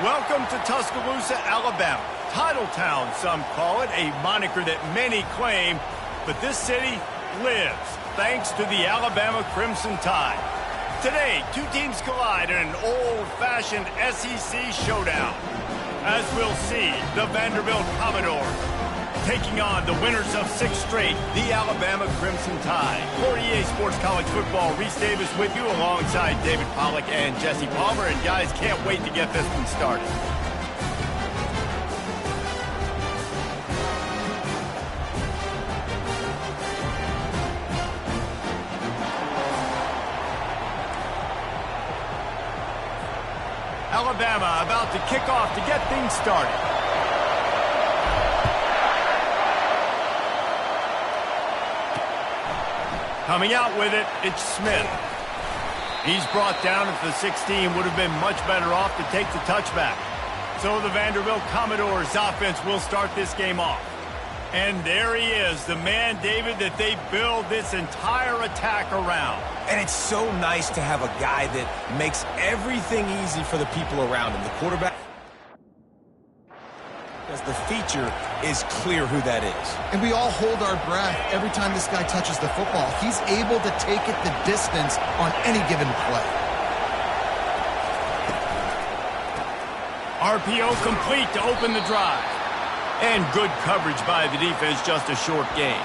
Welcome to Tuscaloosa, Alabama. Titletown, some call it, a moniker that many claim, but this city lives thanks to the Alabama Crimson Tide. Today, two teams collide in an old-fashioned SEC showdown. As we'll see, the Vanderbilt Commodores taking on the winners of 6 straight, the Alabama Crimson Tide. For EA Sports College Football, Reese Davis with you alongside David Pollack and Jesse Palmer. And guys, can't wait to get this one started. Alabama about to kick off to get things started. Coming out with it, it's Smith. He's brought down at the 16, would have been much better off to take the touchback. So the Vanderbilt Commodores offense will start this game off. And there he is, the man, David, that they build this entire attack around. And it's so nice to have a guy that makes everything easy for the people around him. The quarterback, as the feature is clear who that is. And we all hold our breath every time this guy touches the football. He's able to take it the distance on any given play. RPO complete to open the drive. And good coverage by the defense, just a short gain.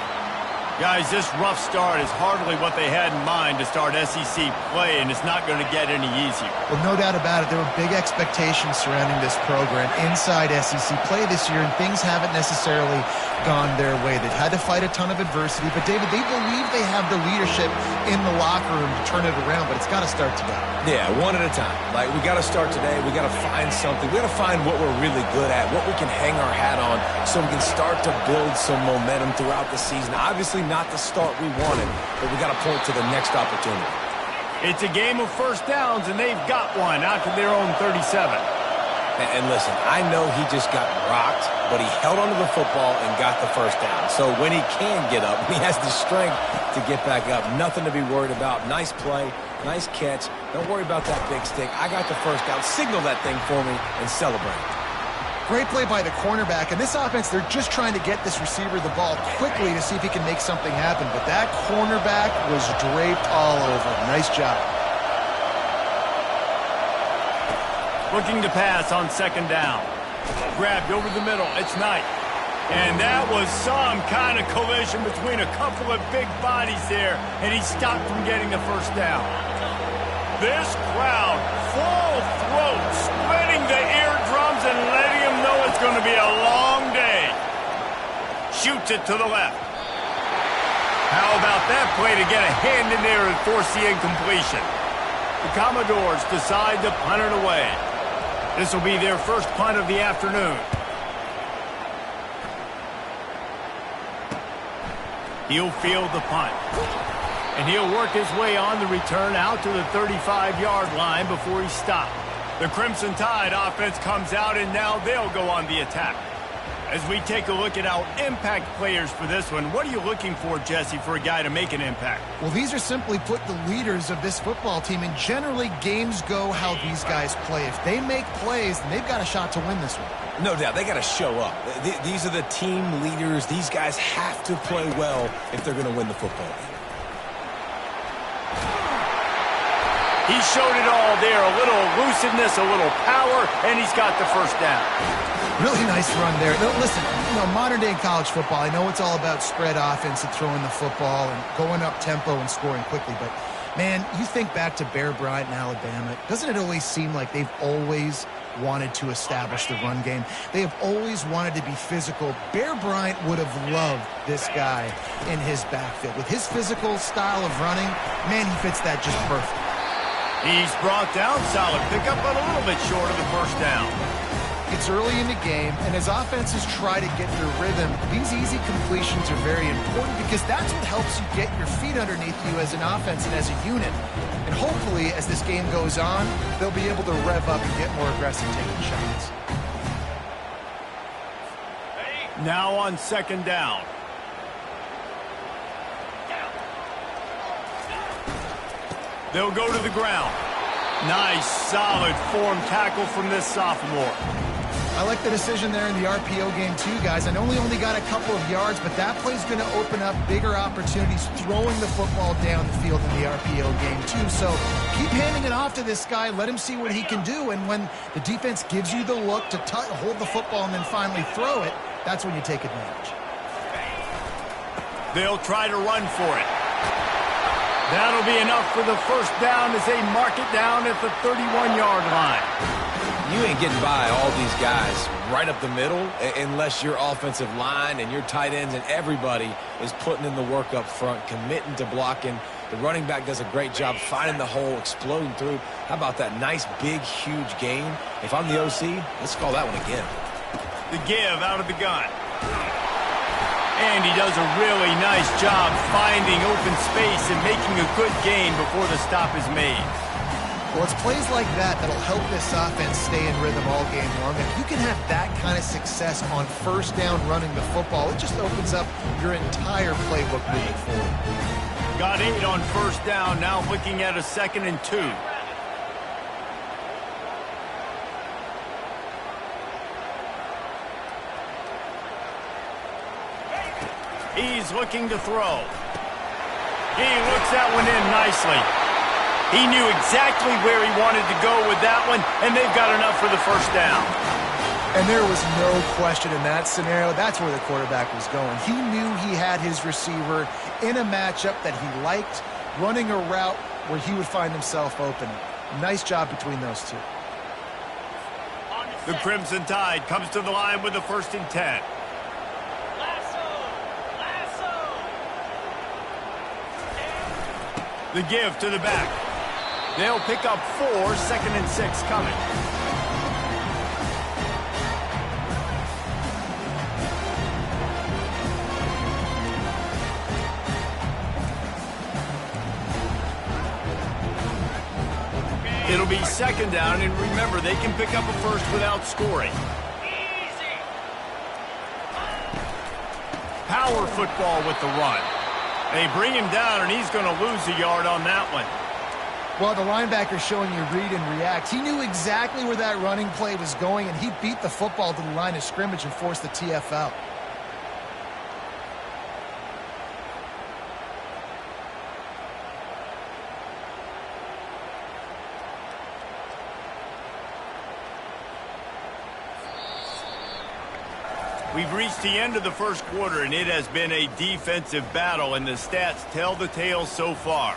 Guys, this rough start is hardly what they had in mind to start SEC play, and it's not going to get any easier. Well, no doubt about it. There were big expectations surrounding this program inside SEC play this year, and things haven't necessarily gone their way. They've had to fight a ton of adversity, but, David, they believe they have the leadership in the locker room to turn it around, but it's got to start today. Yeah, one at a time. Like, we got to start today. We got to find something. We got to find what we're really good at, what we can hang our hat on, so we can start to build some momentum throughout the season. Obviously not the start we wanted, but we got to point to the next opportunity. It's a game of first downs, and they've got one out to their own 37. And listen, I know he just got rocked, but he held onto the football and got the first down. So when he can get up, he has the strength to get back up. Nothing to be worried about. Nice play, nice catch. Don't worry about that big stick. I got the first down. Signal that thing for me and celebrate. Great play by the cornerback. And this offense, they're just trying to get this receiver the ball quickly to see if he can make something happen. But that cornerback was draped all over. Nice job. Looking to pass on second down. Grabbed over the middle. It's Knight. And that was some kind of collision between a couple of big bodies there, and he stopped from getting the first down. This crowd, full throat, splitting the eardrums and letting him know it's going to be a long day. Shoots it to the left. How about that play to get a hand in there and force the incompletion? The Commodores decide to punt it away. This will be their first punt of the afternoon. He'll field the punt. And he'll work his way on the return out to the 35-yard line before he stopped. The Crimson Tide offense comes out, and now they'll go on the attack. As we take a look at our impact players for this one, what are you looking for, Jesse, for a guy to make an impact? Well, these are simply put the leaders of this football team, and generally games go how these guys play. If they make plays, then they've got a shot to win this one. No doubt. They got to show up. These are the team leaders. These guys have to play well if they're going to win the football game. He showed it all there. A little elusiveness, a little power, and he's got the first down. Really nice run there. Now, listen, modern-day college football, I know it's all about spread offense and throwing the football and going up tempo and scoring quickly, but, man, you think back to Bear Bryant in Alabama, doesn't it always seem like they've always wanted to establish the run game? They have always wanted to be physical. Bear Bryant would have loved this guy in his backfield. With his physical style of running, man, he fits that just perfect. He's brought down, solid pickup, but a little bit short of the first down. It's early in the game, and as offenses try to get their rhythm, these easy completions are very important because that's what helps you get your feet underneath you as an offense and as a unit. And hopefully, as this game goes on, they'll be able to rev up and get more aggressive taking shots. Now on second down. They'll go to the ground. Nice, solid form tackle from this sophomore. I like the decision there in the RPO game too, guys. I know we only got a couple of yards, but that play's going to open up bigger opportunities throwing the football down the field in the RPO game too. So keep handing it off to this guy. Let him see what he can do. And when the defense gives you the look to hold the football and then finally throw it, that's when you take advantage. They'll try to run for it. That'll be enough for the first down as they mark it down at the 31-yard line. You ain't getting by all these guys right up the middle unless your offensive line and your tight ends and everybody is putting in the work up front, committing to blocking. The running back does a great job finding the hole, exploding through. How about that nice, big, huge gain? If I'm the OC, let's call that one again. The give out of the gun. And he does a really nice job finding open space and making a good gain before the stop is made. Well, it's plays like that that'll help this offense stay in rhythm all game long. If you can have that kind of success on first down running the football, it just opens up your entire playbook moving forward. Got 8 on first down, now looking at a 2nd and 2. He's looking to throw. He looks that one in nicely. He knew exactly where he wanted to go with that one, and they've got enough for the first down. And there was no question in that scenario. That's where the quarterback was going. He knew he had his receiver in a matchup that he liked, running a route where he would find himself open. Nice job between those two. The Crimson Tide comes to the line with the 1st and 10. The give to the back. They'll pick up 4, 2nd and 6 coming. It'll be 2nd down, and remember, they can pick up a first without scoring. Power football with the run. They bring him down, and he's going to lose a yard on that one. Well, the linebacker's showing you read and react. He knew exactly where that running play was going, and he beat the football to the line of scrimmage and forced the TFL. We've reached the end of the first quarter, and it has been a defensive battle, and the stats tell the tale so far.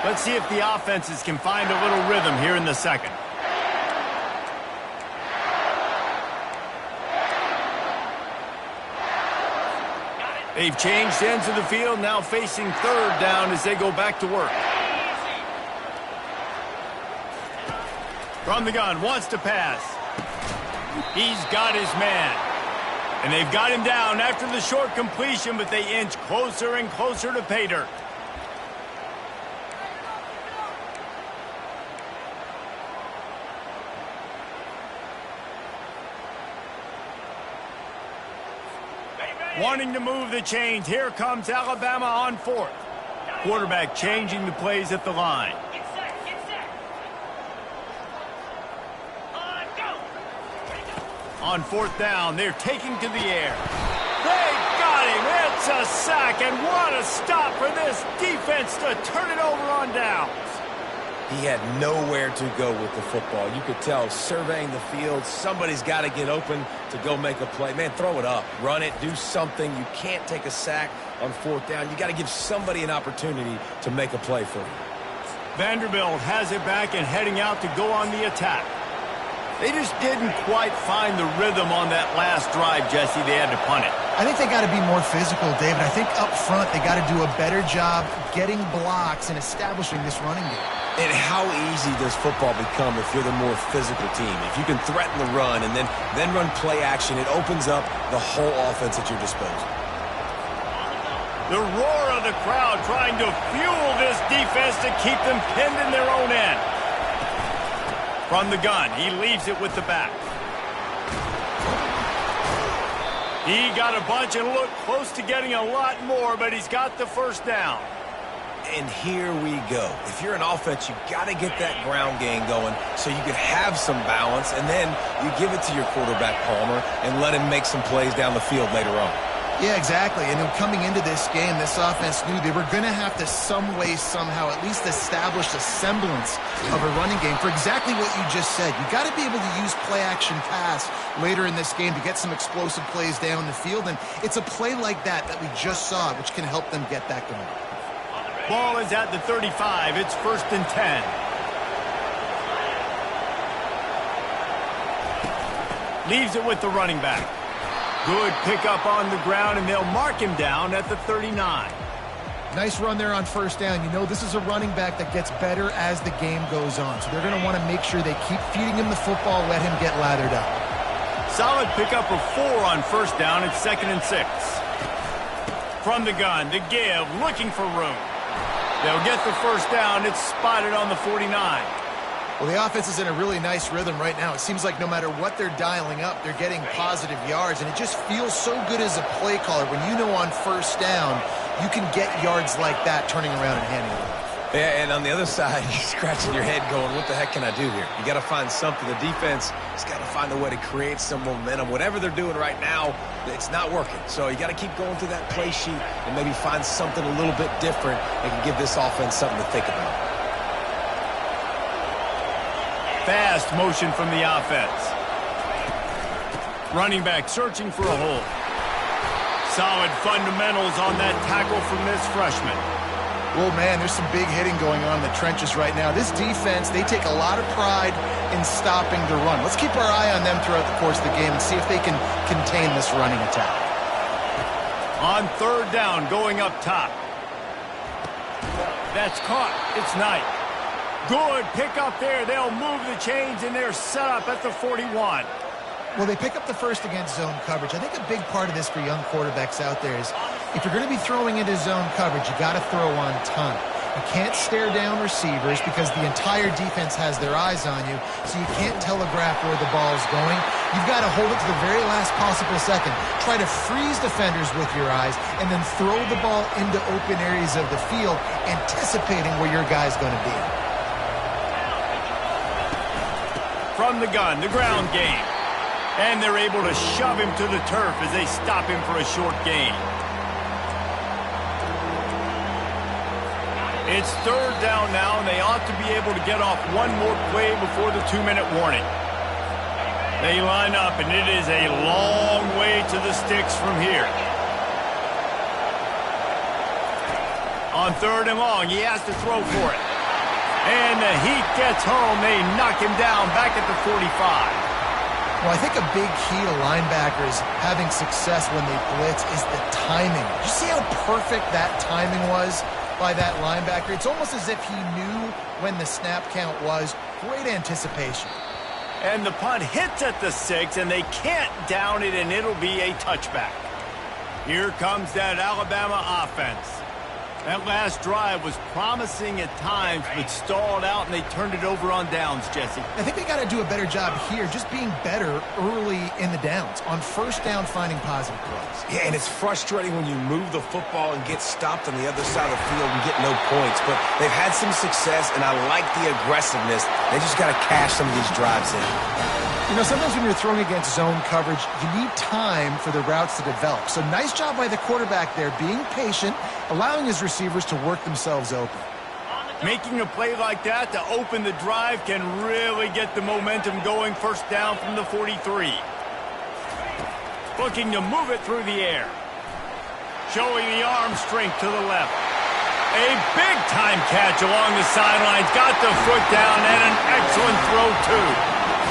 Let's see if the offenses can find a little rhythm here in the second. They've changed ends of the field, now facing 3rd down as they go back to work. From the gun, wants to pass. He's got his man. And they've got him down after the short completion, but they inch closer and closer to pay dirt. Wanting to move the chains. Here comes Alabama on 4th. Quarterback changing the plays at the line. On 4th down, they're taking to the air. They got him. It's a sack, and what a stop for this defense to turn it over on downs. He had nowhere to go with the football. You could tell surveying the field, somebody's got to get open to go make a play. Man, throw it up, run it, do something. You can't take a sack on 4th down. You got to give somebody an opportunity to make a play for you. Vanderbilt has it back and heading out to go on the attack. They just didn't quite find the rhythm on that last drive, Jesse. They had to punt it. I think they got to be more physical, David. I think up front they got to do a better job getting blocks and establishing this running game. And how easy does football become if you're the more physical team? If you can threaten the run and then run play action, it opens up the whole offense at your disposal. The roar of the crowd trying to fuel this defense to keep them pinned in their own end. From the gun, he leaves it with the back. He got a bunch and looked close to getting a lot more, but he's got the first down. And here we go. If you're an offense, you got to get that ground game going so you can have some balance, and then you give it to your quarterback, Palmer, and let him make some plays down the field later on. Yeah, exactly. And coming into this game, this offense knew they were going to have to some way, somehow, at least establish a semblance of a running game for exactly what you just said. You got to be able to use play-action pass later in this game to get some explosive plays down the field, and it's a play like that that we just saw, which can help them get that going. Ball is at the 35. It's 1st and 10. Leaves it with the running back. Good pickup on the ground, and they'll mark him down at the 39. Nice run there on first down. You know, this is a running back that gets better as the game goes on, so they're going to want to make sure they keep feeding him the football, let him get lathered up. Solid pickup of 4 on first down. It's 2nd and 6. From the gun, the give, looking for room. They'll get the first down. It's spotted on the 49. Well, the offense is in a really nice rhythm right now. It seems like no matter what they're dialing up, they're getting positive yards, and it just feels so good as a play caller when you know on first down you can get yards like that turning around and handing it off. Yeah, and on the other side, you're scratching your head going, what the heck can I do here? You got to find something. The defense has got to find a way to create some momentum. Whatever they're doing right now, it's not working. So you got to keep going through that play sheet and maybe find something a little bit different that can give this offense something to think about. Fast motion from the offense. Running back searching for a hole. Solid fundamentals on that tackle from this freshman. Well, man, there's some big hitting going on in the trenches right now. This defense, they take a lot of pride in stopping the run. Let's keep our eye on them throughout the course of the game and see if they can contain this running attack. On 3rd down, going up top. That's caught. It's Knight. Good pickup there. They'll move the chains, and they're set up at the 41. Well, they pick up the first against zone coverage. I think a big part of this for young quarterbacks out there is if you're going to be throwing into zone coverage, you got to throw on time. You can't stare down receivers because the entire defense has their eyes on you, so you can't telegraph where the ball is going. You've got to hold it to the very last possible second. Try to freeze defenders with your eyes, and then throw the ball into open areas of the field, anticipating where your guy's going to be. From the gun, the ground game. And they're able to shove him to the turf as they stop him for a short gain. It's 3rd down now, and they ought to be able to get off one more play before the 2-minute warning. They line up, and it is a long way to the sticks from here. On 3rd and long, he has to throw for it. And the heat gets home. They knock him down back at the 45. Well, I think a big key to linebackers having success when they blitz is the timing. Did you see how perfect that timing was by that linebacker? It's almost as if he knew when the snap count was. Great anticipation. And the punt hits at the 6, and they can't down it, and it'll be a touchback. Here comes that Alabama offense. That last drive was promising at times, but stalled out, and they turned it over on downs, Jesse. I think they got to do a better job here, just being better early in the downs. On first down, finding positive plays. Yeah, and it's frustrating when you move the football and get stopped on the other side of the field and get no points. But they've had some success, and I like the aggressiveness. They just got to cash some of these drives in. You know, sometimes when you're throwing against zone coverage, you need time for the routes to develop. So nice job by the quarterback there, being patient, allowing his receivers to work themselves open. Making a play like that to open the drive can really get the momentum going. First down from the 43. Looking to move it through the air. Showing the arm strength to the left. A big-time catch along the sidelines. Got the foot down, and an excellent throw, too.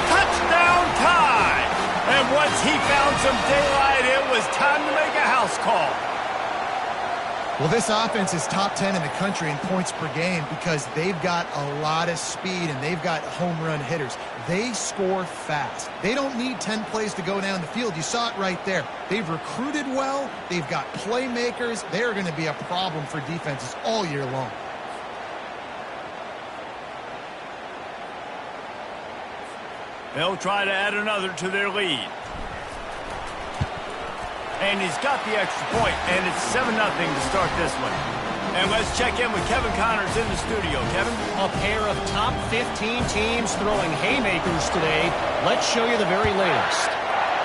Touchdown time! And once he found some daylight, it was time to make a house call. Well, this offense is top 10 in the country in points per game because they've got a lot of speed and they've got home run hitters. They score fast. They don't need 10 plays to go down the field. You saw it right there. They've recruited well. They've got playmakers. They're going to be a problem for defenses all year long. They'll try to add another to their lead. And he's got the extra point, and it's 7-0 to start this one. And let's check in with Kevin Connors in the studio. Kevin? A pair of top 15 teams throwing haymakers today. Let's show you the very latest.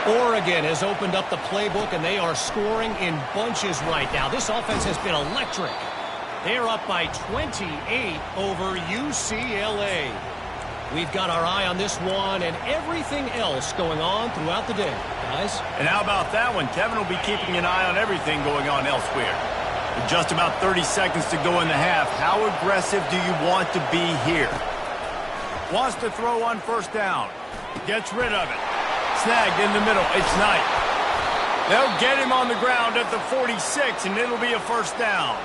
Oregon has opened up the playbook, and they are scoring in bunches right now. This offense has been electric. They're up by 28 over UCLA. We've got our eye on this one and everything else going on throughout the day, guys. And how about that one? Kevin will be keeping an eye on everything going on elsewhere. With just about 30 seconds to go in the half, how aggressive do you want to be here? Wants to throw on first down. Gets rid of it. Snagged in the middle. It's Knight. They'll get him on the ground at the 46, and it'll be a first down.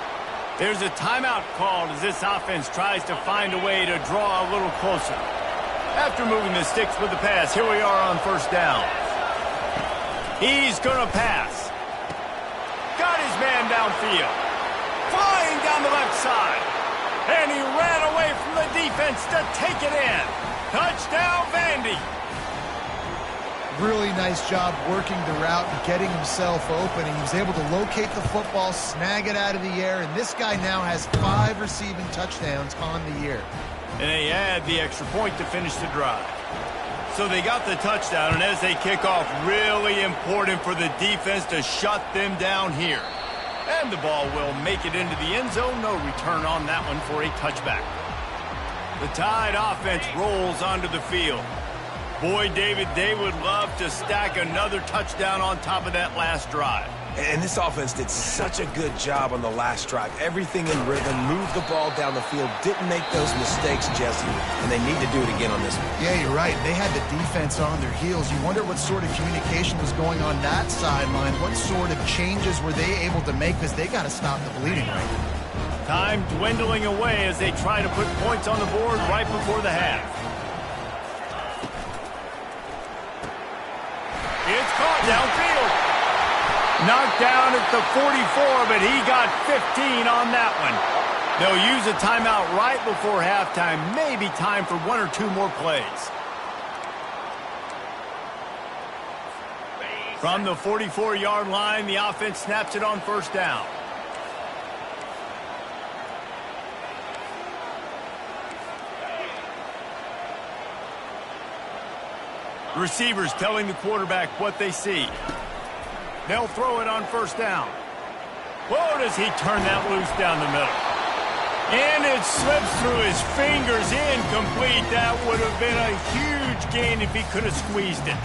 There's a timeout called as this offense tries to find a way to draw a little closer. After moving the sticks with the pass, here we are on first down. He's going to pass. Got his man downfield. Flying down the left side. And he ran away from the defense to take it in. Touchdown, Vandy. Really nice job working the route and getting himself open. He was able to locate the football, snag it out of the air, and this guy now has 5 receiving touchdowns on the year. And they add the extra point to finish the drive. So they got the touchdown, and as they kick off, really important for the defense to shut them down here. And the ball will make it into the end zone. No return on that one for a touchback. The Tide offense rolls onto the field. Boy, David, they would love to stack another touchdown on top of that last drive. And this offense did such a good job on the last drive. Everything in rhythm, moved the ball down the field, didn't make those mistakes, Jesse, and they need to do it again on this one. Yeah, you're right. They had the defense on their heels. You wonder what sort of communication was going on that sideline. What sort of changes were they able to make, because they got to stop the bleeding right now. Time dwindling away as they try to put points on the board right before the half. It's caught downfield. Knocked down at the 44, but he got 15 on that one. They'll use a timeout right before halftime. Maybe time for 1 or 2 more plays. From the 44-yard line, the offense snaps it on first down. Receivers telling the quarterback what they see. They'll throw it on first down. Whoa, does he turn that loose down the middle. And it slips through his fingers, incomplete. That would have been a huge gain if he could have squeezed it.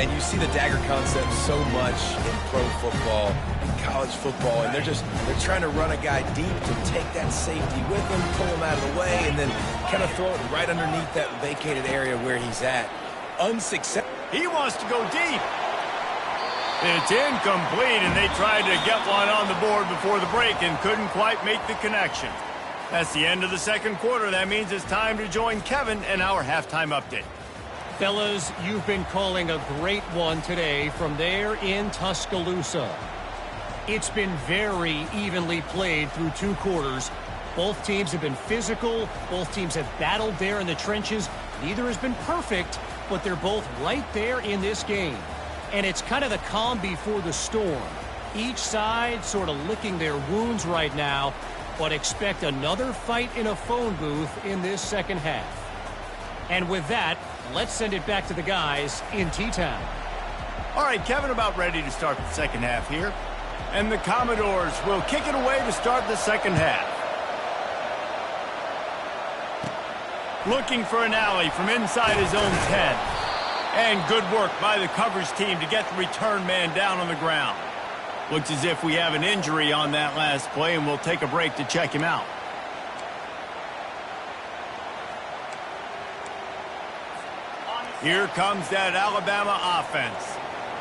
And you see the dagger concept so much in pro football and college football, and they're trying to run a guy deep to take that safety with him, pull him out of the way, and then kind of throw it right underneath that vacated area where he's at. Unsuccessful. He wants to go deep. It's incomplete, and they tried to get one on the board before the break and couldn't quite make the connection. That's the end of the second quarter. That means it's time to join Kevin in our halftime update. Fellas, you've been calling a great one today from there in Tuscaloosa. It's been very evenly played through 2 quarters. Both teams have been physical. Both teams have battled there in the trenches. Neither has been perfect, but they're both right there in this game. And it's kind of the calm before the storm. Each side sort of licking their wounds right now, but expect another fight in a phone booth in this second half. And with that, let's send it back to the guys in T-Town. All right, Kevin, about ready to start the second half here. And the Commodores will kick it away to start the second half. Looking for an alley from inside his own 10. And good work by the coverage team to get the return man down on the ground. Looks as if we have an injury on that last play, and we'll take a break to check him out. Here comes that Alabama offense.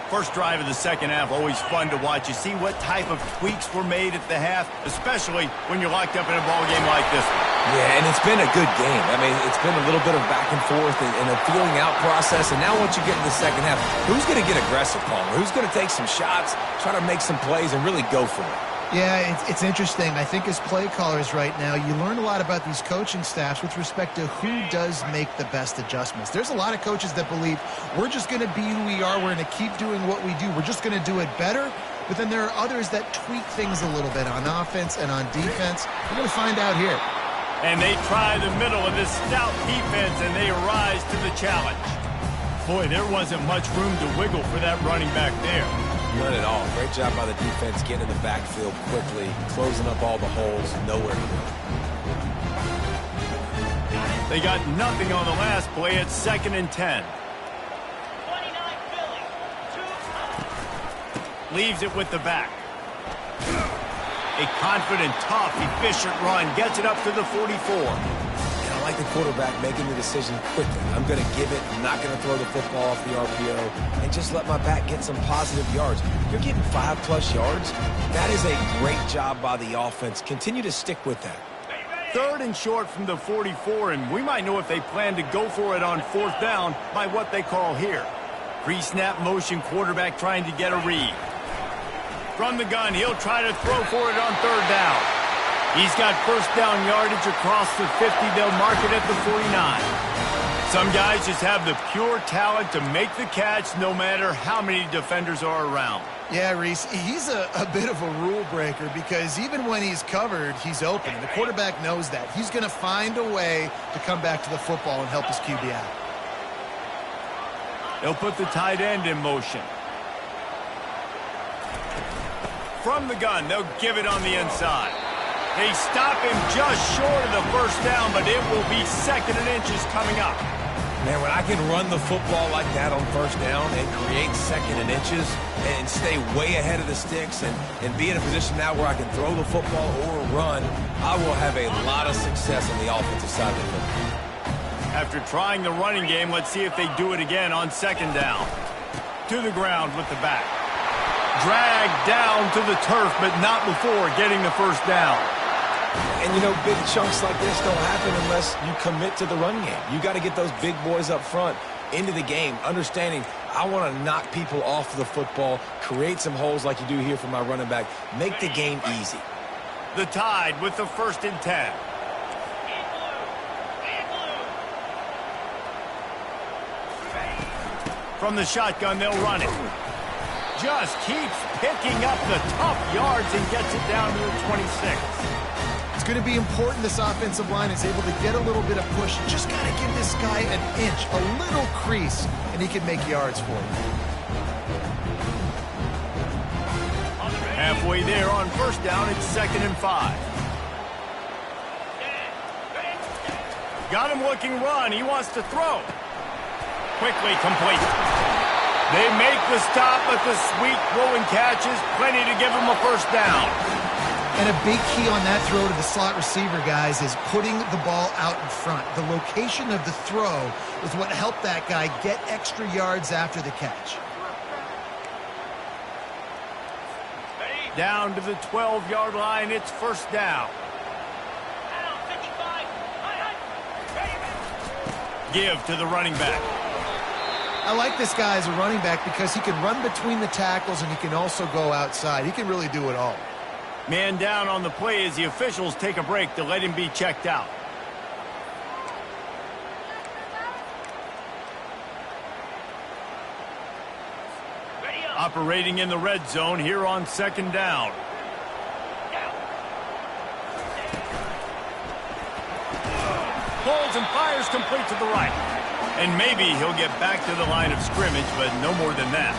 First drive of the second half, always fun to watch. You see what type of tweaks were made at the half, especially when you're locked up in a ball game like this one. Yeah, and it's been a good game. I mean, it's been a little bit of back and forth and a feeling out process. And now once you get in the second half, who's going to get aggressive, Palmer? Who's going to take some shots, try to make some plays, and really go for it? Yeah, it's interesting. I think as play callers right now, you learn a lot about these coaching staffs with respect to who does make the best adjustments. There's a lot of coaches that believe we're just going to be who we are. We're going to keep doing what we do. We're just going to do it better. But then there are others that tweak things a little bit on offense and on defense. We're going to find out here. And they try the middle of this stout defense, and they rise to the challenge. Boy, there wasn't much room to wiggle for that running back there. None at all. Great job by the defense getting in the backfield quickly, closing up all the holes, nowhere to go. They got nothing on the last play. It's 2nd and 10. 29 Philly. Leaves it with the back. A confident, tough, efficient run. Gets it up to the 44. And I like the quarterback making the decision quickly. I'm going to give it. I'm not going to throw the football off the RPO and just let my back get some positive yards. You're getting 5+ yards. That is a great job by the offense. Continue to stick with that. 3rd and short from the 44, and we might know if they plan to go for it on 4th down by what they call here. Pre-snap motion, quarterback trying to get a read. From the gun, he'll try to throw for it on 3rd down. He's got 1st down yardage across the 50. They'll mark it at the 49. Some guys just have the pure talent to make the catch no matter how many defenders are around. Yeah, Reese, he's a bit of a rule breaker because even when he's covered, he's open. And the quarterback knows that. He's going to find a way to come back to the football and help his QB out. They'll put the tight end in motion. From the gun, they'll give it on the inside. They stop him just short of the 1st down, but it will be 2nd and inches coming up. Man, when I can run the football like that on 1st down and create 2nd and inches and stay way ahead of the sticks and be in a position now where I can throw the football or run, I will have a lot of success on the offensive side of the football. After trying the running game, let's see if they do it again on 2nd down. To the ground with the back. Dragged down to the turf, but not before getting the 1st down. And, you know, big chunks like this don't happen unless you commit to the run game. You got to get those big boys up front into the game, understanding I want to knock people off the football, create some holes like you do here for my running back, make the game easy. The Tide with the 1st and 10. From the shotgun, they'll run it. Just keeps picking up the tough yards and gets it down to the 26. It's going to be important this offensive line is able to get a little bit of push. Just got to give this guy an inch, a little crease, and he can make yards for you. Halfway there on 1st down, it's 2nd and 5. Got him looking run. He wants to throw. Quickly complete. They make the stop, but the sweet throwing catches plenty to give him a 1st down. And a big key on that throw to the slot receiver, guys, is putting the ball out in front. The location of the throw is what helped that guy get extra yards after the catch. Down to the 12-yard line, it's 1st down. Give to the running back. I like this guy as a running back because he can run between the tackles and he can also go outside. He can really do it all. Man down on the play as the officials take a break to let him be checked out. Operating in the red zone here on 2nd down. Pulls and fires complete to the right. And maybe he'll get back to the line of scrimmage, but no more than that.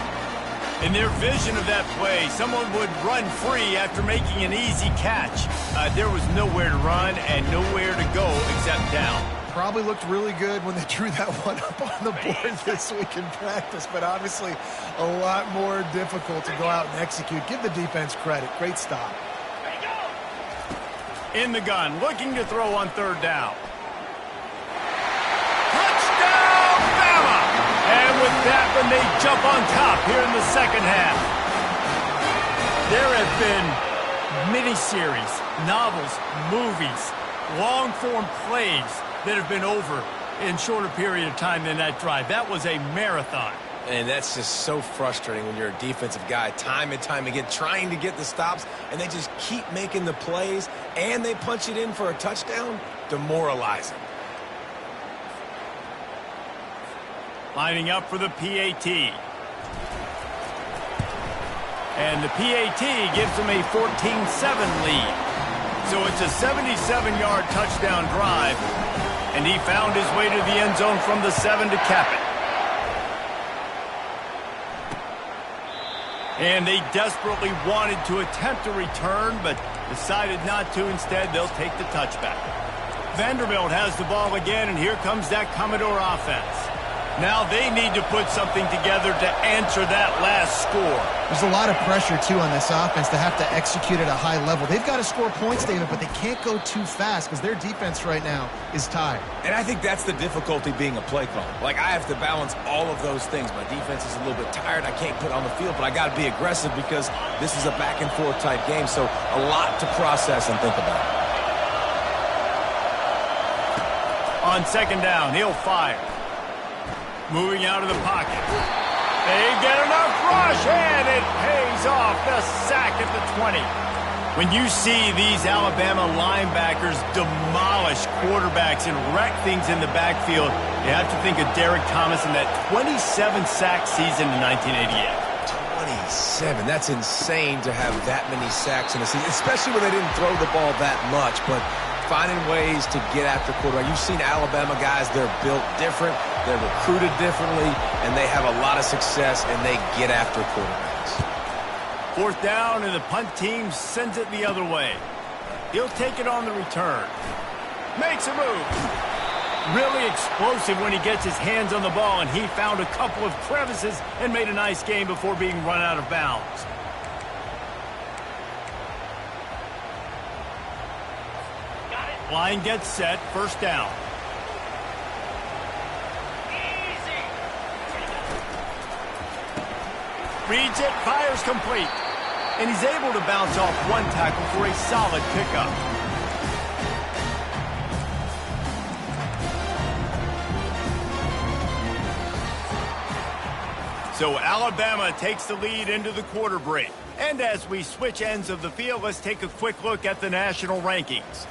In their vision of that play, someone would run free after making an easy catch. There was nowhere to run and nowhere to go except down. Probably looked really good when they drew that one up on the board this week in practice, but obviously a lot more difficult to go out and execute. Give the defense credit. Great stop. In the gun, looking to throw on 3rd down. And with that one, they jump on top here in the 2nd half. There have been miniseries, novels, movies, long-form plays that have been over in shorter period of time than that drive. That was a marathon. And that's just so frustrating when you're a defensive guy, time and time again, trying to get the stops, and they just keep making the plays, and they punch it in for a touchdown. Demoralizing. Lining up for the PAT. And the PAT gives them a 14-7 lead. So it's a 77-yard touchdown drive, and he found his way to the end zone from the 7 to cap it. And they desperately wanted to attempt a return, but decided not to. Instead, they'll take the touchback. Vanderbilt has the ball again, and here comes that Commodore offense. Now they need to put something together to answer that last score. There's a lot of pressure, too, on this offense to have to execute at a high level. They've got to score points, David, but they can't go too fast because their defense right now is tired. And I think that's the difficulty being a play caller. Like, I have to balance all of those things. My defense is a little bit tired. I can't put on the field, but I got to be aggressive because this is a back-and-forth type game, so a lot to process and think about. On second down, he'll fire. Moving out of the pocket. They get enough rush, and it pays off. The sack at the 20. When you see these Alabama linebackers demolish quarterbacks and wreck things in the backfield, you have to think of Derek Thomas in that 27-sack season in 1988. 27. That's insane to have that many sacks in a season, especially when they didn't throw the ball that much, but finding ways to get after quarterback. You've seen Alabama guys, they're built different, they're recruited differently, and they have a lot of success, and they get after quarterbacks. Fourth down, and the punt team sends it the other way. He'll take it on the return. Makes a move. Really explosive when he gets his hands on the ball, and he found a couple of crevices and made a nice game before being run out of bounds. Line gets set, first down. Easy. Reads it, fires complete. And he's able to bounce off one tackle for a solid pickup. So Alabama takes the lead into the quarter break. And as we switch ends of the field, let's take a quick look at the national rankings.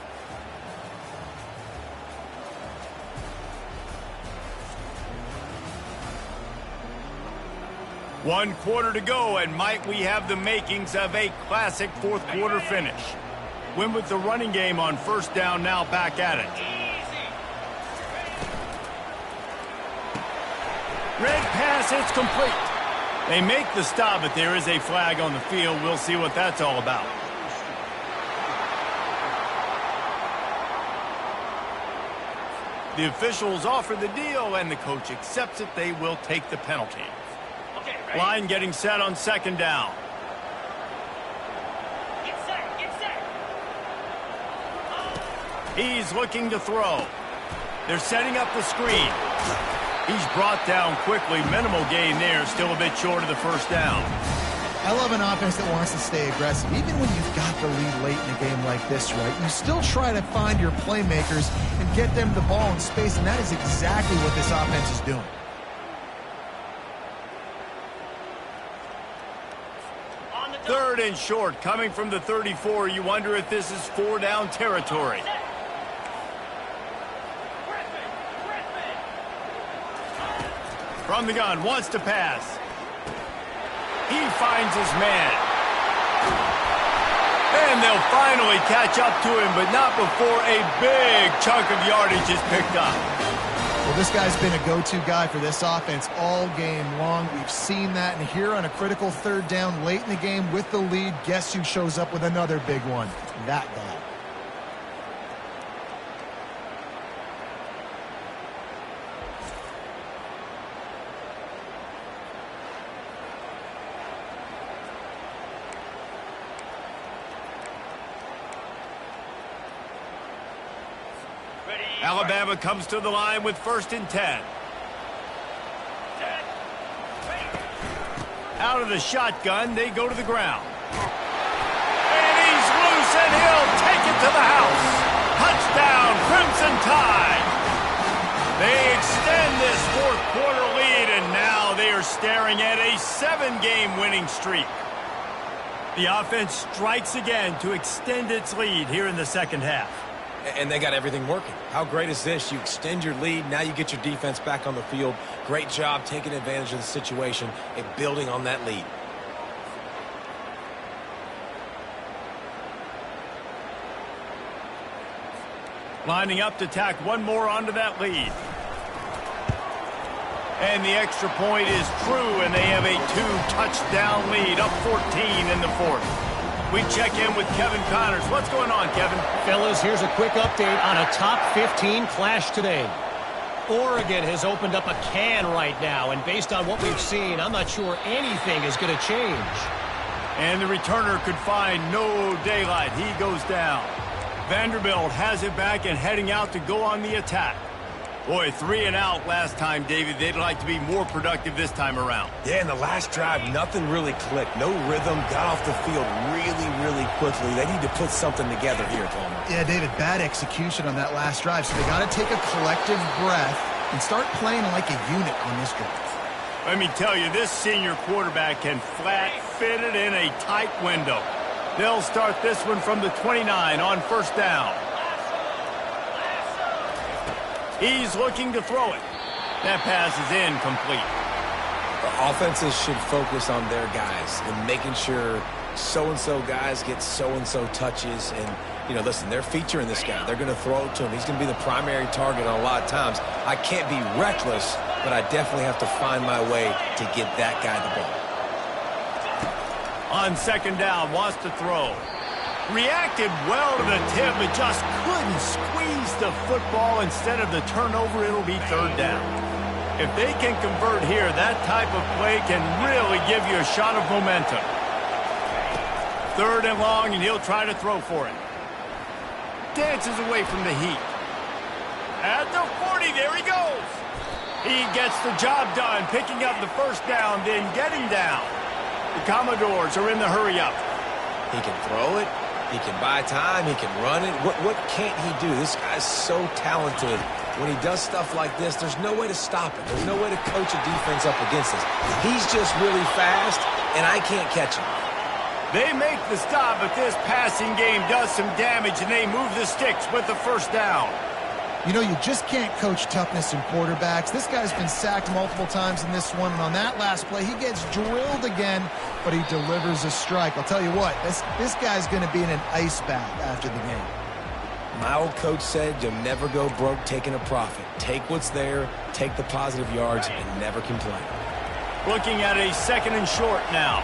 One quarter to go, and might we have the makings of a classic fourth quarter finish. Win with the running game on first down, now back at it. Red pass, it's complete. They make the stop, but there is a flag on the field. We'll see what that's all about. The officials offer the deal, and the coach accepts it. They will take the penalty. Line getting set on second down. Get set, get set. He's looking to throw. They're setting up the screen. He's brought down quickly. Minimal gain there. Still a bit short of the first down. I love an offense that wants to stay aggressive. Even when you've got the lead late in a game like this, right, you still try to find your playmakers and get them the ball in space, and that is exactly what this offense is doing. Third and short, coming from the 34. You wonder if this is four-down territory. From the gun, wants to pass. He finds his man. And they'll finally catch up to him, but not before a big chunk of yardage is picked up. Well, this guy's been a go-to guy for this offense all game long. We've seen that, and here on a critical third down late in the game with the lead, guess who shows up with another big one? That guy. Alabama comes to the line with first and 10. Out of the shotgun, they go to the ground. And he's loose, and he'll take it to the house. Touchdown, Crimson Tide. They extend this fourth quarter lead, and now they are staring at a 7-game winning streak. The offense strikes again to extend its lead here in the second half. And they got everything working. How great is this? You extend your lead. Now you get your defense back on the field. Great job taking advantage of the situation and building on that lead. Lining up to tack one more onto that lead. And the extra point is true, and they have a 2-touchdown lead, up 14 in the fourth. We check in with Kevin Connors. What's going on, Kevin? Fellas, here's a quick update on a top 15 clash today. Oregon has opened up a can right now, and based on what we've seen, I'm not sure anything is going to change. And the returner could find no daylight. He goes down. Vanderbilt has it back and heading out to go on the attack. Boy, 3 and out last time, David. They'd like to be more productive this time around. Yeah, in the last drive, nothing really clicked. No rhythm, got off the field really quickly. They need to put something together here, Palmer. Yeah, David, bad execution on that last drive, so they got to take a collective breath and start playing like a unit on this drive. Let me tell you, this senior quarterback can flat fit it in a tight window. They'll start this one from the 29 on first down. He's looking to throw it. That pass is incomplete. The offenses should focus on their guys and making sure so-and-so guys get so-and-so touches. And, you know, listen, they're featuring this guy. They're going to throw it to him. He's going to be the primary target on a lot of times. I can't be reckless, but I definitely have to find my way to get that guy the ball. On second down, wants to throw. Reacted well to the tip, but just couldn't squeeze the football. Instead of the turnover, it'll be third down. If they can convert here, that type of play can really give you a shot of momentum. Third and long, and he'll try to throw for it. Dances away from the heat. At the 40, there he goes. He gets the job done, picking up the first down, then getting down. The Commodores are in the hurry-up. He can throw it. He can buy time. He can run it. What can't he do? This guy's so talented. When he does stuff like this, there's no way to stop it. There's no way to coach a defense up against this. He's just really fast, and I can't catch him. They make the stop, but this passing game does some damage, and they move the sticks with the first down. You know, you just can't coach toughness in quarterbacks. This guy's been sacked multiple times in this one, and on that last play, he gets drilled again, but he delivers a strike. I'll tell you what, this guy's going to be in an ice bath after the game. My old coach said you'll never go broke taking a profit. Take what's there, take the positive yards, and never complain. Looking at a second and short now.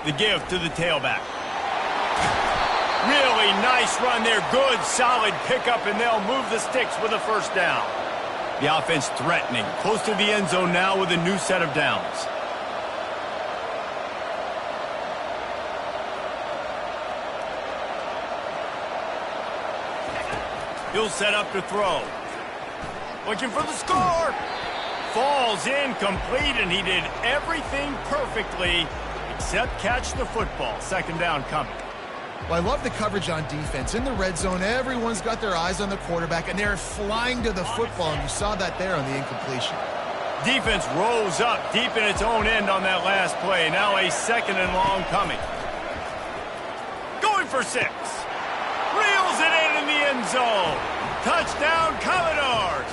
The give to the tailback. Really nice run there. Good, solid pickup, and they'll move the sticks with a first down. The offense threatening. Close to the end zone now with a new set of downs. He'll set up to throw. Looking for the score. Falls incomplete, and he did everything perfectly except catch the football. Second down coming. Well, I love the coverage on defense. In the red zone, everyone's got their eyes on the quarterback, and they're flying to the football, and you saw that there on the incompletion. Defense rose up deep in its own end on that last play. Now a second and long coming. Going for 6. Reels it in the end zone. Touchdown, Commodores.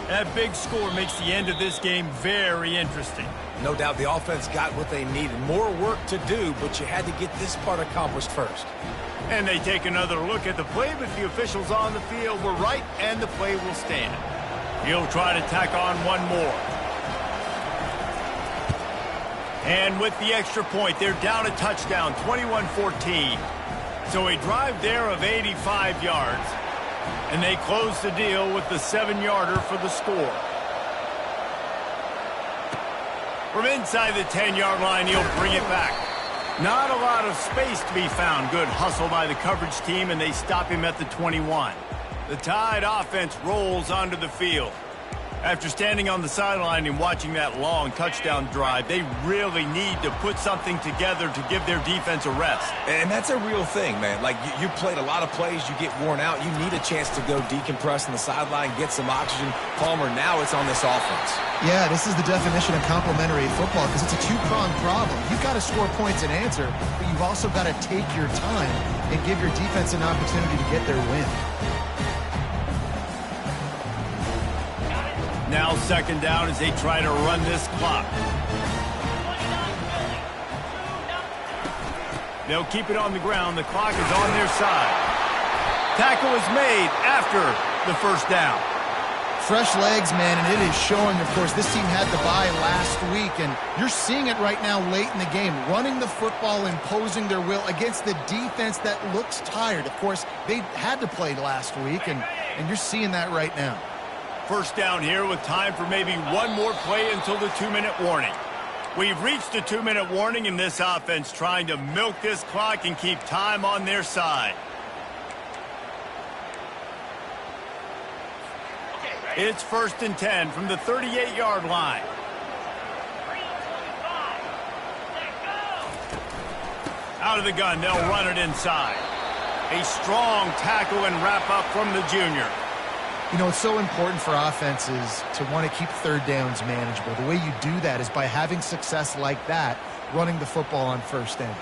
That big score makes the end of this game very interesting. No doubt the offense got what they needed. More work to do, but you had to get this part accomplished first. And they take another look at the play, but the officials on the field were right, and the play will stand. He'll try to tack on one more. And with the extra point, they're down a touchdown, 21-14. So a drive there of 85 yards. And they close the deal with the 7-yarder for the score. From inside the 10-yard line, he'll bring it back. Not a lot of space to be found. Good hustle by the coverage team, and they stop him at the 21. The Tide offense rolls onto the field. After standing on the sideline and watching that long touchdown drive, they really need to put something together to give their defense a rest. And that's a real thing, man. Like, you played a lot of plays, you get worn out, you need a chance to go decompress on the sideline, get some oxygen. Palmer, now it's on this offense. Yeah, this is the definition of complementary football because it's a two-pronged problem. You've got to score points and answer, but you've also got to take your time and give your defense an opportunity to get their win. Now second down as they try to run this clock. They'll keep it on the ground. The clock is on their side. Tackle is made after the first down. Fresh legs, man, and it is showing, of course, this team had the bye last week, and you're seeing it right now late in the game, running the football, imposing their will against the defense that looks tired. Of course, they had to play last week, and you're seeing that right now. First down here with time for maybe one more play until the 2-minute warning. We've reached the 2-minute warning, and this offense trying to milk this clock and keep time on their side. It's 1st and 10 from the 38-yard line. Out of the gun, they'll run it inside. A strong tackle and wrap up from the junior. You know, it's so important for offenses to want to keep third downs manageable. The way you do that is by having success like that, running the football on first down.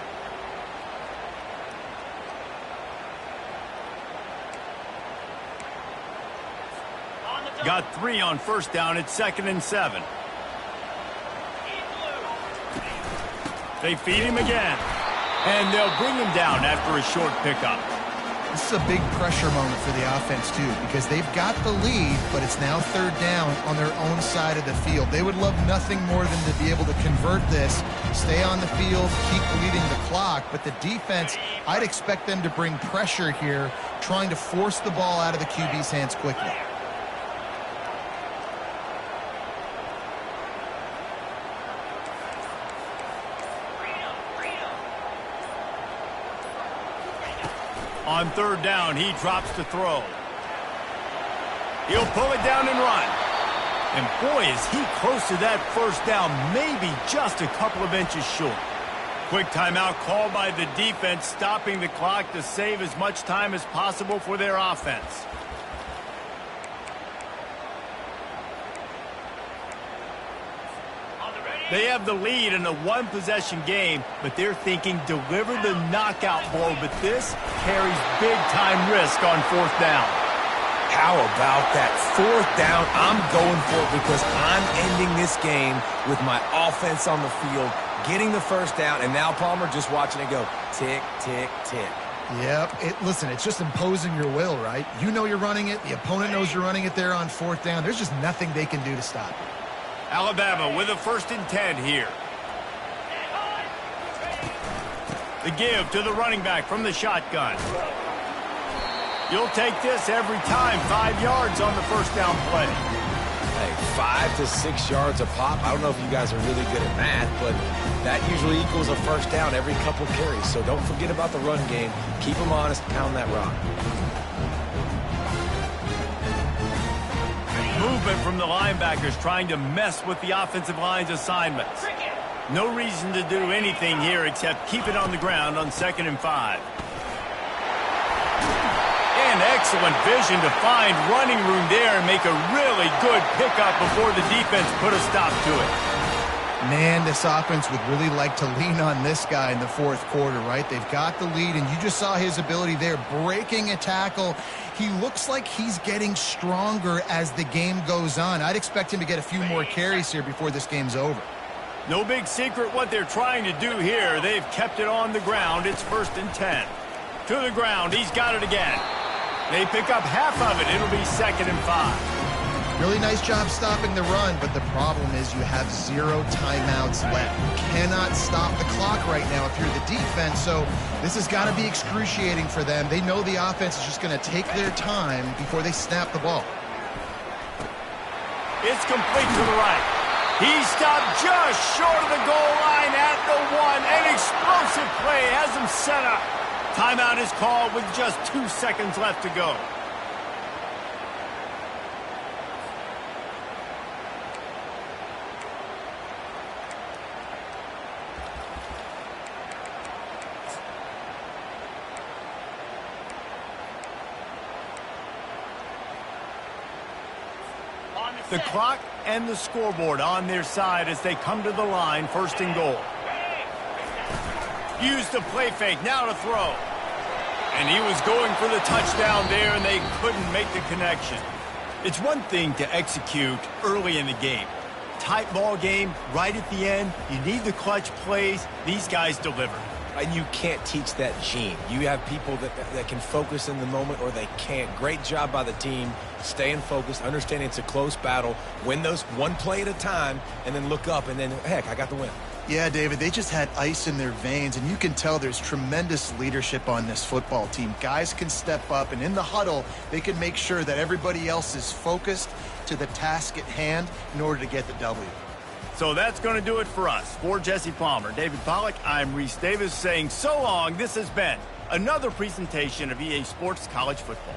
Got 3 on first down. It's 2nd and 7. They feed him again. And they'll bring him down after a short pickup. This is a big pressure moment for the offense, too, because they've got the lead, but it's now third down on their own side of the field. They would love nothing more than to be able to convert this, stay on the field, keep leading the clock. But the defense, I'd expect them to bring pressure here, trying to force the ball out of the QB's hands quickly. On third down, he drops to throw. He'll pull it down and run. And boy, is he close to that first down, maybe just a couple of inches short. Quick timeout called by the defense, stopping the clock to save as much time as possible for their offense. They have the lead in a one-possession game, but they're thinking deliver the knockout blow, but this carries big-time risk on fourth down. How about that? Fourth down, I'm going for it because I'm ending this game with my offense on the field, getting the first down, and now Palmer just watching it go tick, tick, tick. Yep. Listen, it's just imposing your will, right? You know you're running it. The opponent knows you're running it there on fourth down. There's just nothing they can do to stop it. Alabama with a 1st and 10 here. The give to the running back from the shotgun. You'll take this every time. 5 yards on the first down play. Hey, 5 to 6 yards a pop. I don't know if you guys are really good at math, but that usually equals a first down every couple carries. So don't forget about the run game. Keep them honest. Pound that rock. Movement from the linebackers trying to mess with the offensive line's assignments. No reason to do anything here except keep it on the ground on 2nd and 5. And excellent vision to find running room there and make a really good pickup before the defense put a stop to it. Man, this offense would really like to lean on this guy in the fourth quarter, right? They've got the lead, and you just saw his ability there, breaking a tackle. He looks like he's getting stronger as the game goes on. I'd expect him to get a few more carries here before this game's over. No big secret what they're trying to do here. They've kept it on the ground. It's 1st and 10. To the ground. He's got it again. They pick up half of it. It'll be 2nd and 5. Really nice job stopping the run, but the problem is you have 0 timeouts left. You cannot stop the clock right now if you're the defense, so this has got to be excruciating for them. They know the offense is just going to take their time before they snap the ball. It's complete to the right. He stopped just short of the goal line at the 1. An explosive play has him set up. Timeout is called with just 2 seconds left to go. The clock and the scoreboard on their side as they come to the line, 1st and goal. Use the play fake, now to throw. And he was going for the touchdown there, and they couldn't make the connection. It's one thing to execute early in the game. Tight ball game, right at the end, you need the clutch plays. These guys deliver. And you can't teach that gene. You have people that can focus in the moment or they can't. Great job by the team, staying focused, understanding it's a close battle, win those one play at a time, and then look up, and then, heck, I got the win. Yeah, David, they just had ice in their veins, and you can tell there's tremendous leadership on this football team. Guys can step up, and in the huddle, they can make sure that everybody else is focused to the task at hand in order to get the W. So that's going to do it for us. For Jesse Palmer, David Pollack, I'm Reese Davis saying so long. This has been another presentation of EA Sports College Football.